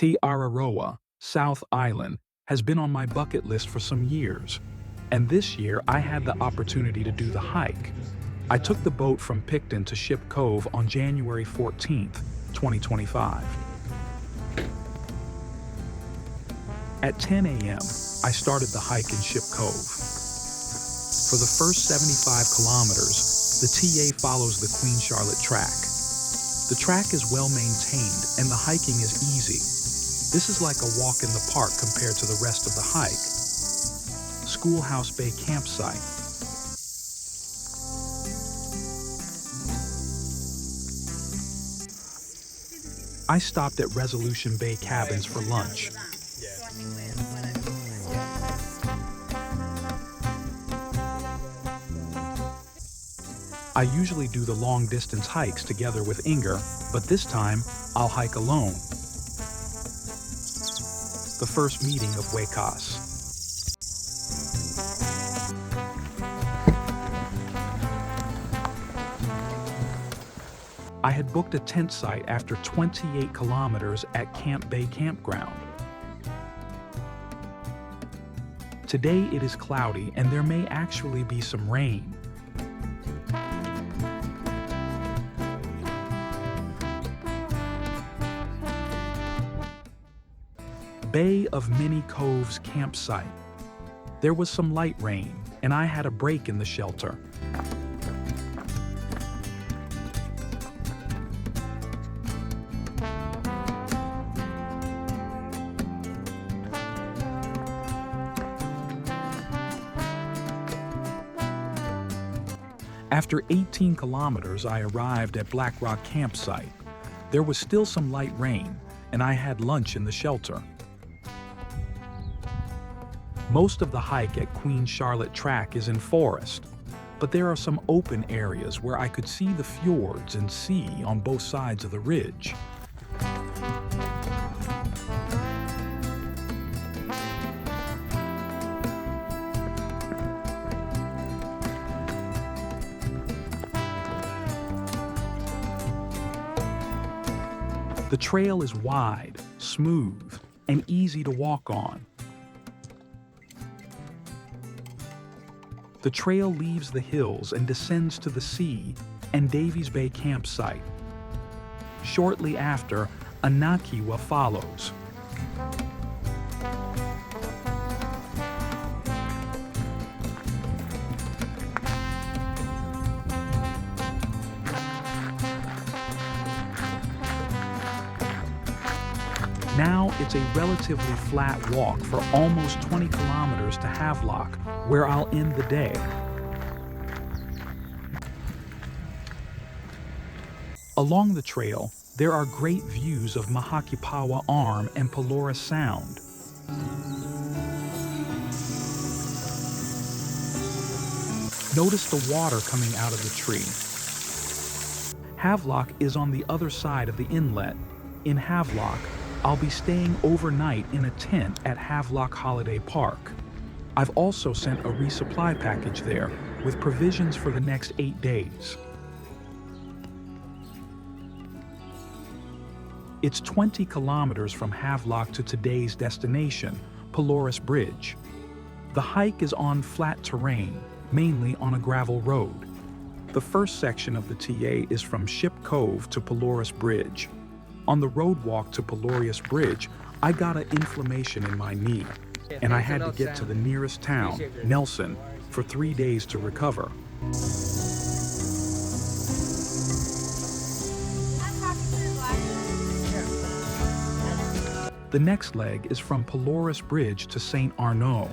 Te Araroa, South Island, has been on my bucket list for some years, and this year I had the opportunity to do the hike. I took the boat from Picton to Ship Cove on January 14th, 2025. At 10 a.m., I started the hike in Ship Cove. For the first 75 kilometers, the TA follows the Queen Charlotte track. The track is well maintained and the hiking is easy. This is like a walk in the park compared to the rest of the hike. Schoolhouse Bay Campsite. I stopped at Resolution Bay Cabins for lunch. I usually do the long-distance hikes together with Inger, but this time, I'll hike alone. The first meeting of Waiau. I had booked a tent site after 28 kilometers at Camp Bay Campground. Today it is cloudy and there may actually be some rain. Bay of Many Coves campsite. There was some light rain, and I had a break in the shelter. After 18 kilometers, I arrived at Black Rock campsite. There was still some light rain, and I had lunch in the shelter. Most of the hike at Queen Charlotte track is in forest, but there are some open areas where I could see the fjords and sea on both sides of the ridge. The trail is wide, smooth, and easy to walk on. The trail leaves the hills and descends to the sea and Davies Bay campsite. Shortly after, Anakiwa follows. Now it's a relatively flat walk for almost 20 kilometers to Havelock, where I'll end the day. Along the trail, there are great views of Mahakipawa Arm and Pelorus Sound. Notice the water coming out of the tree. Havelock is on the other side of the inlet. In Havelock, I'll be staying overnight in a tent at Havelock Holiday Park. I've also sent a resupply package there with provisions for the next 8 days. It's 20 kilometers from Havelock to today's destination, Pelorus Bridge. The hike is on flat terrain, mainly on a gravel road. The first section of the TA is from Ship Cove to Pelorus Bridge. On the road walk to Pelorus Bridge, I got an inflammation in my knee, and I had to get to the nearest town, Nelson, for 3 days to recover. The next leg is from Pelorus Bridge to St. Arnaud.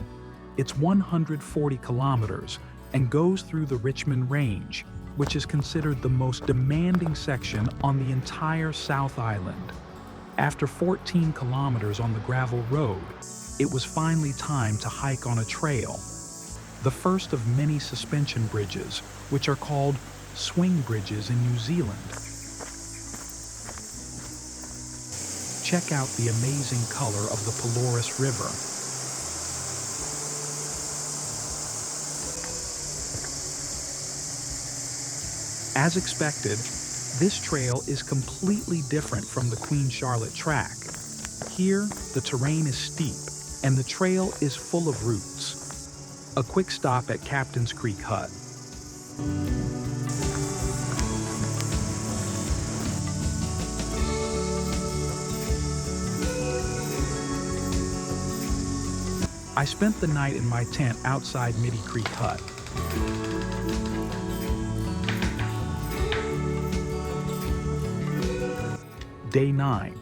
It's 140 kilometers and goes through the Richmond Range, which is considered the most demanding section on the entire South Island. After 14 kilometers on the gravel road, it was finally time to hike on a trail, the first of many suspension bridges, which are called swing bridges in New Zealand. Check out the amazing color of the Pelorus River. As expected, this trail is completely different from the Queen Charlotte track. Here, the terrain is steep and the trail is full of roots. A quick stop at Captain's Creek Hut. I spent the night in my tent outside Middy Creek Hut. Day 9.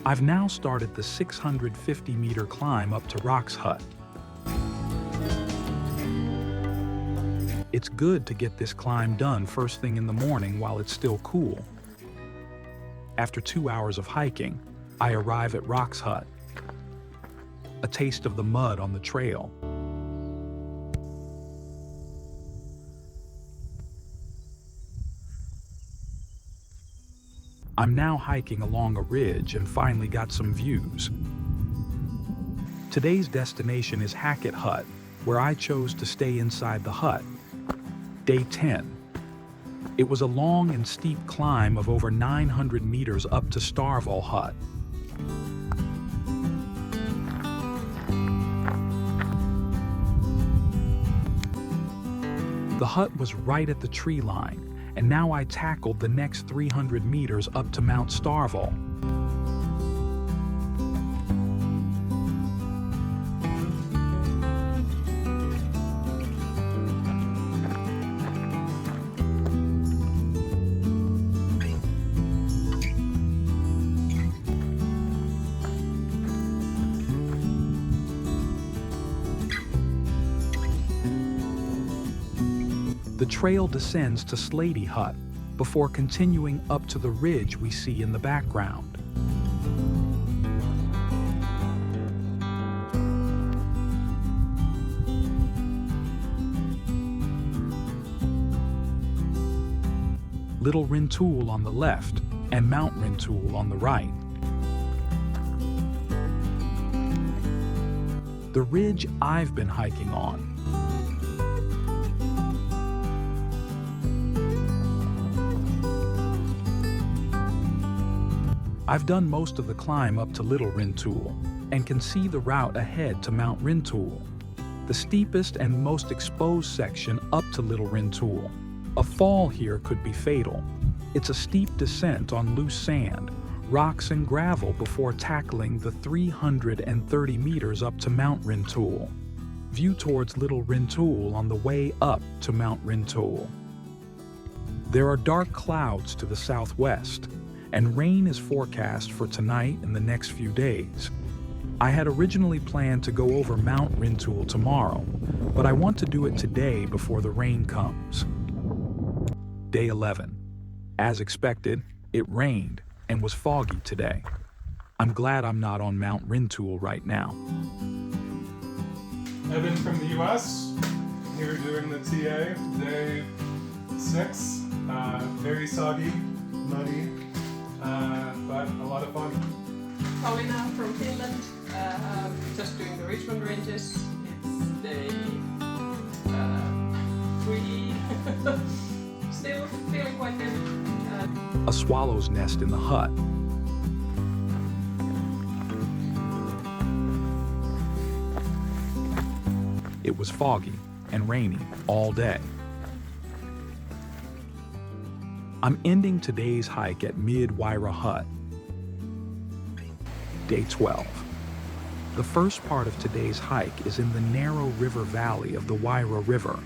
I've now started the 650-meter climb up to Rock's hut. It's good to get this climb done first thing in the morning while it's still cool. After 2 hours of hiking, I arrive at Rock's hut. A taste of the mud on the trail. I'm now hiking along a ridge and finally got some views. Today's destination is Hackett Hut, where I chose to stay inside the hut. Day 10. It was a long and steep climb of over 900 meters up to Starvall Hut. The hut was right at the tree line, and now I tackled the next 300 meters up to Mount Starvall. The trail descends to Slady Hut before continuing up to the ridge we see in the background. Little Rintoul on the left and Mount Rintoul on the right. The ridge I've been hiking on. I've done most of the climb up to Little Rintoul and can see the route ahead to Mount Rintoul, the steepest and most exposed section up to Little Rintoul. A fall here could be fatal. It's a steep descent on loose sand, rocks and gravel before tackling the 330 meters up to Mount Rintoul. View towards Little Rintoul on the way up to Mount Rintoul. There are dark clouds to the southwest, and rain is forecast for tonight and the next few days. I had originally planned to go over Mount Rintoul tomorrow, but I want to do it today before the rain comes. Day 11. As expected, it rained and was foggy today. I'm glad I'm not on Mount Rintoul right now. Evan from the US, here doing the TA, day 6. Very soggy, muddy, but a lot of fun. Paulina from Finland, just doing the Richmond ranges. It's day 3. Still feeling quite good. A swallow's nest in the hut. It was foggy and rainy all day. I'm ending today's hike at Mid-Waiau Hut. Day 12. The first part of today's hike is in the narrow river valley of the Waiau River.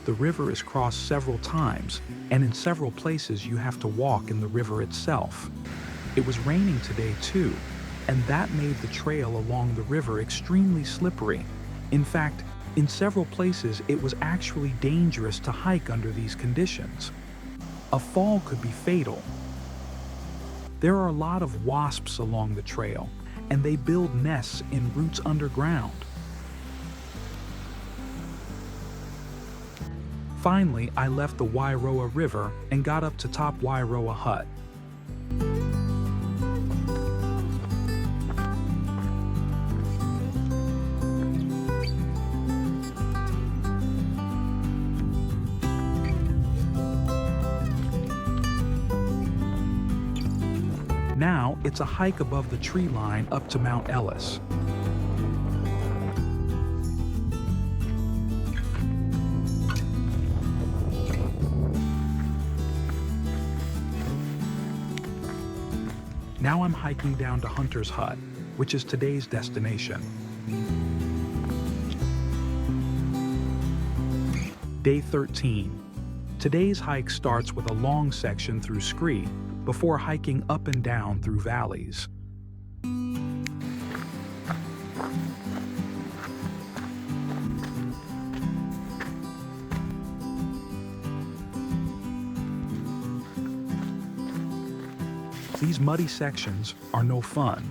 The river is crossed several times, and in several places you have to walk in the river itself. It was raining today too, and that made the trail along the river extremely slippery. In fact, in several places it was actually dangerous to hike under these conditions. A fall could be fatal. There are a lot of wasps along the trail, and they build nests in roots underground. Finally, I left the Waiau River and got up to top Waiau Hut. Now It's a hike above the tree line up to Mount Ellis. Now I'm hiking down to Hunter's Hut, which is today's destination. Day 13. Today's hike starts with a long section through scree before hiking up and down through valleys. These muddy sections are no fun.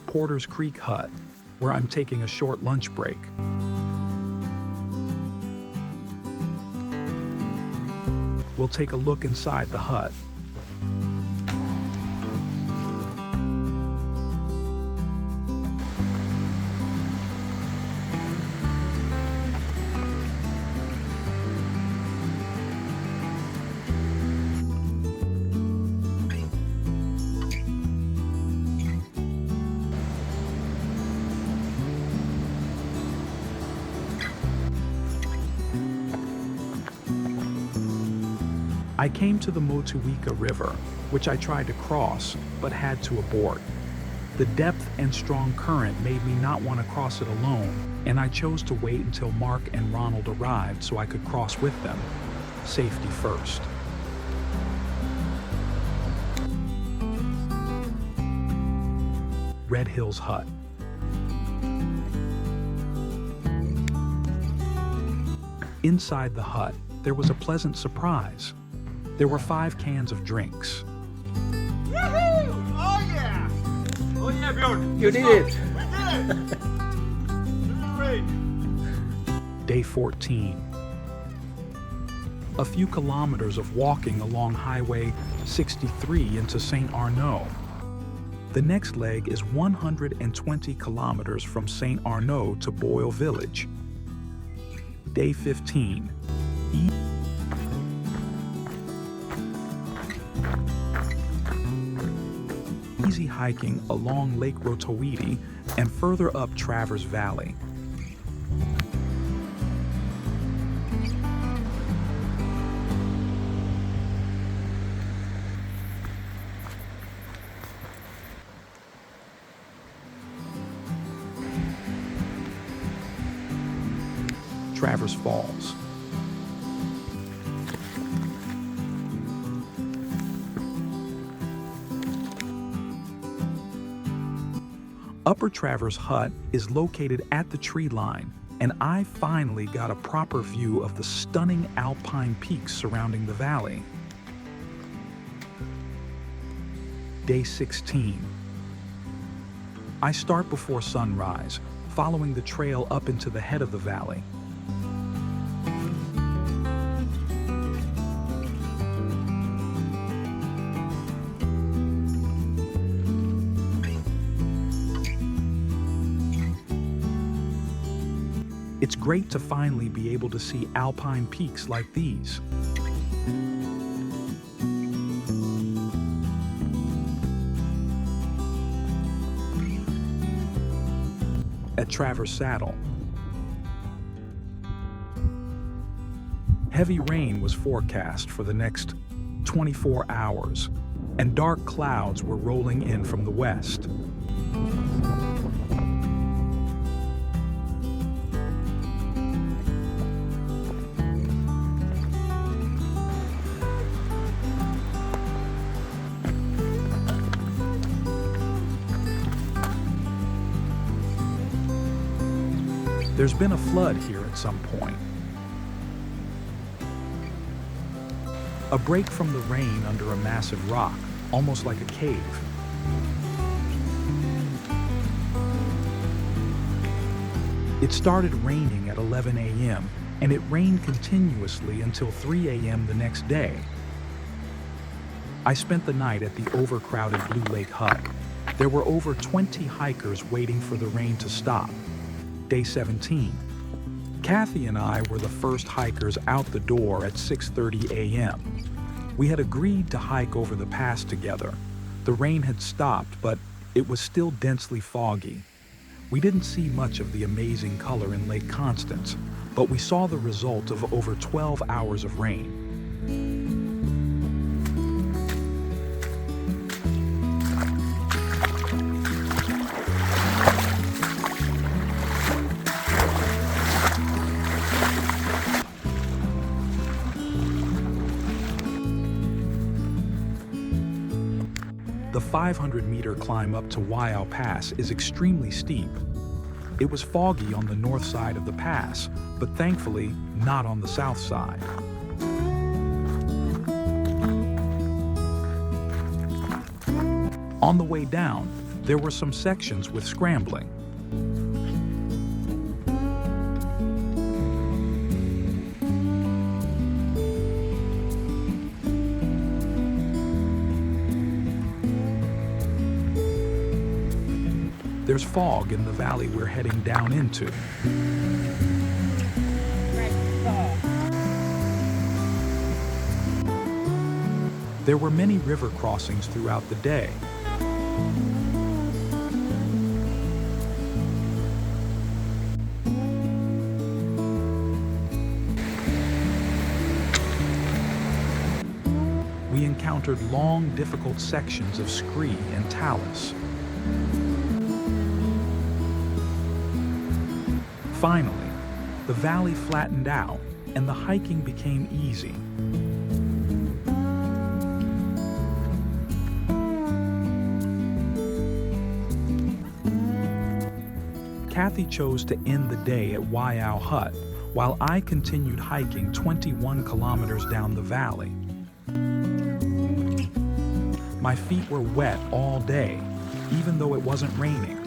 Porter's Creek Hut, where I'm taking a short lunch break. We'll take a look inside the hut. I came to the Motueka River, which I tried to cross, but had to abort. The depth and strong current made me not want to cross it alone, and I chose to wait until Mark and Ronald arrived so I could cross with them. Safety first. Red Hills Hut. Inside the hut, there was a pleasant surprise. There were 5 cans of drinks. Woohoo! Oh yeah! Oh yeah, Bjorn! You did it! We did it! This is great! Day 14. A few kilometers of walking along Highway 63 into St. Arnaud. The next leg is 120 kilometers from St. Arnaud to Boyle Village. Day 15. Easy hiking along Lake Rotowiti and further up Travers Valley. Travers Falls. Upper Travers Hut is located at the tree line, and I finally got a proper view of the stunning alpine peaks surrounding the valley. Day 16. I start before sunrise, following the trail up into the head of the valley. It's great to finally be able to see alpine peaks like these. At Travers Saddle. Heavy rain was forecast for the next 24 hours, and dark clouds were rolling in from the west. There's been a flood here at some point. A break from the rain under a massive rock, almost like a cave. It started raining at 11 a.m., and it rained continuously until 3 a.m. the next day. I spent the night at the overcrowded Blue Lake Hut. There were over 20 hikers waiting for the rain to stop. Day 17. Kathy and I were the first hikers out the door at 6:30 a.m. We had agreed to hike over the pass together. The rain had stopped, but it was still densely foggy. We didn't see much of the amazing color in Lake Constance, but we saw the result of over 12 hours of rain. The 500-meter climb up to Waiau Pass is extremely steep. It was foggy on the north side of the pass, but thankfully not on the south side. On the way down, there were some sections with scrambling. There's fog in the valley we're heading down into. There were many river crossings throughout the day. We encountered long, difficult sections of scree and talus. Finally, the valley flattened out and the hiking became easy. Kathy chose to end the day at Waiau Hut, while I continued hiking 21 kilometers down the valley. My feet were wet all day, even though it wasn't raining.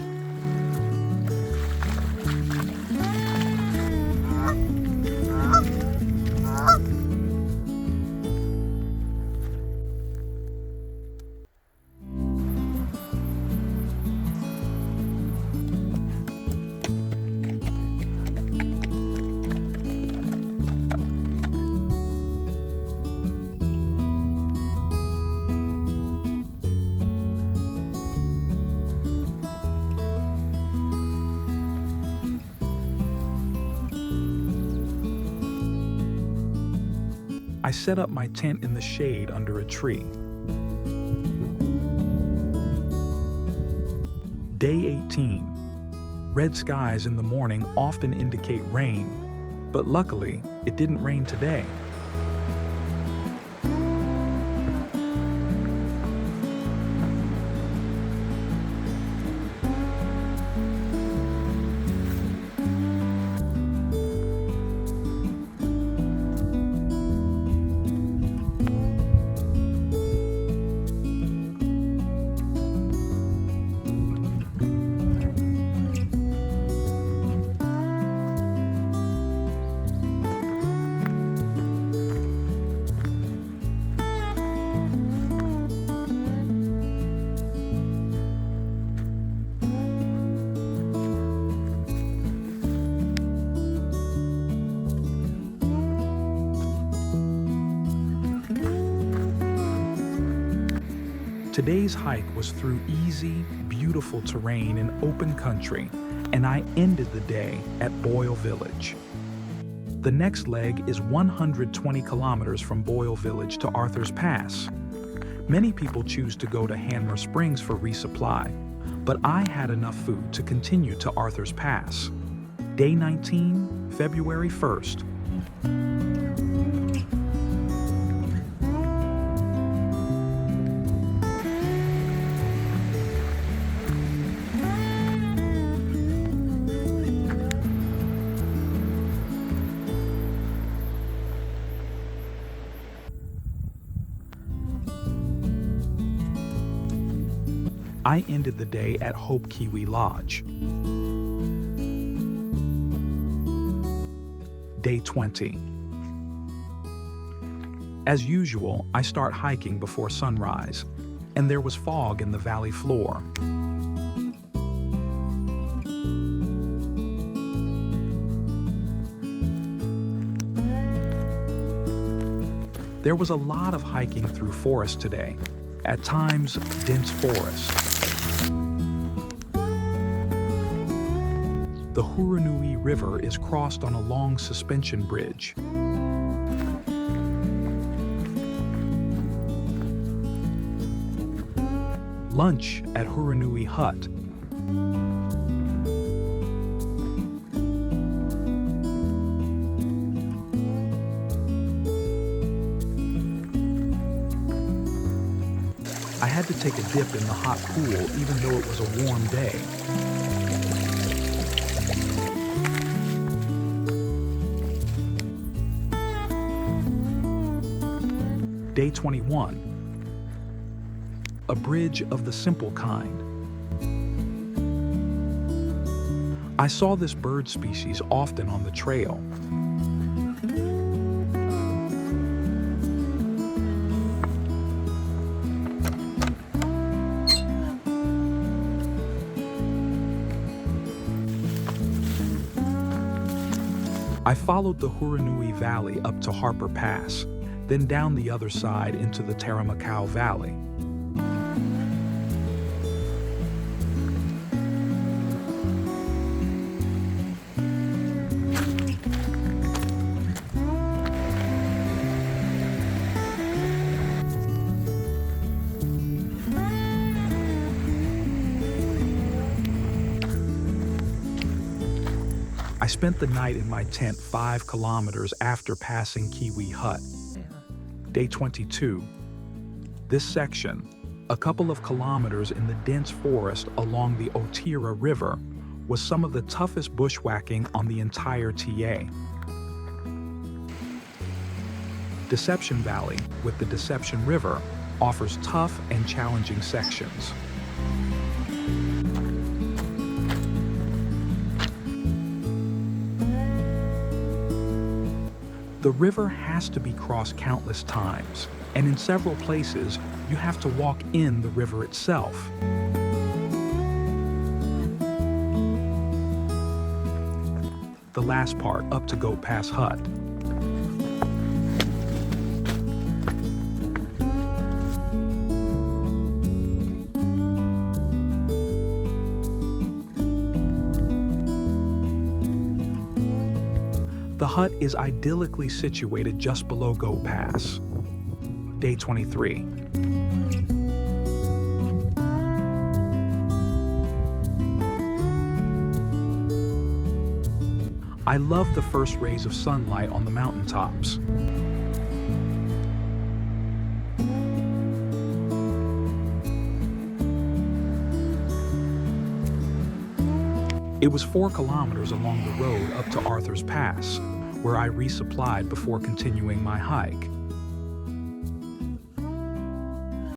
I set up my tent in the shade under a tree. Day 18. Red skies in the morning often indicate rain, but luckily, it didn't rain today. Today's hike was through easy, beautiful terrain in open country, and I ended the day at Boyle Village. The next leg is 120 kilometers from Boyle Village to Arthur's Pass. Many people choose to go to Hanmer Springs for resupply, but I had enough food to continue to Arthur's Pass. Day 19, February 1st. I ended the day at Hope Kiwi Lodge. Day 20. As usual, I start hiking before sunrise, and there was fog in the valley floor. There was a lot of hiking through forest today, at times dense forest. The Hurunui River is crossed on a long suspension bridge. Lunch at Hurunui Hut. I had to take a dip in the hot pool even though it was a warm day. Day 21. A bridge of the simple kind. I saw this bird species often on the trail. I followed the Hurunui Valley up to Harper Pass, then down the other side into the Taramacau Valley. I spent the night in my tent 5 kilometers after passing Kiwi Hut. Day 22. This section, a couple of kilometers in the dense forest along the Otira River, was some of the toughest bushwhacking on the entire TA. Deception Valley, with the Deception River, offers tough and challenging sections. The river has to be crossed countless times, and in several places, you have to walk in the river itself. The last part up to Goat Pass Hut. The hut is idyllically situated just below Goat Pass. Day 23. I love the first rays of sunlight on the mountaintops. It was 4 kilometers along the road up to Arthur's Pass, where I resupplied before continuing my hike.